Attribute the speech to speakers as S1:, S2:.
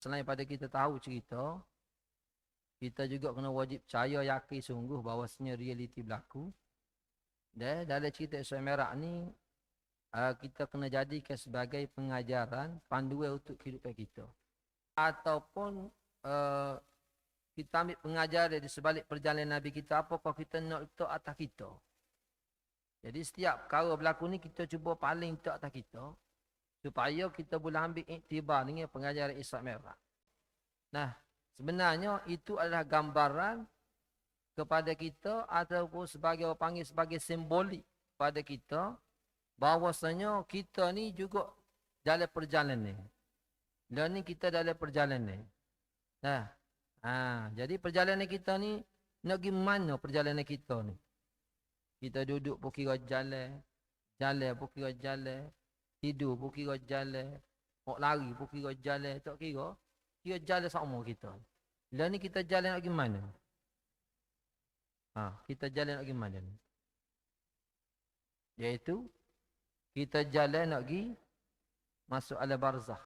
S1: Selain pada kita tahu cerita, kita juga kena wajib percaya yakin sungguh bahawasanya realiti berlaku. Dan dalam cerita Isra Mi'raj ni, kita kena jadikan sebagai pengajaran, panduan untuk kehidupan kita. Ataupun kita ambil pengajaran di sebalik perjalanan Nabi kita, apakah kita nak letak atas kita. Jadi setiap perkara berlaku ni kita cuba paling letak atas kita, supaya kita boleh ambil iktibar dengan pengajaran Isra Mi'raj. Nah, sebenarnya itu adalah gambaran kepada kita ataupun sebagai orang panggil sebagai simbolik pada kita bahawasanya kita ni juga dalam perjalanan. Dan ni kita dalam perjalanan. Nah, jadi perjalanan kita ni nak pergi mana perjalanan kita ni? Kita duduk pun kira jalan, jalan pun kira jalan, tidur pun kira jalan, nak lari pun kira jalan, tak kira. Kira jalan sama kita. Lah ni kita jalan nak pergi mana? Kita jalan nak pergi mana ni? Iaitu kita jalan nak pergi masuk alam barzakh.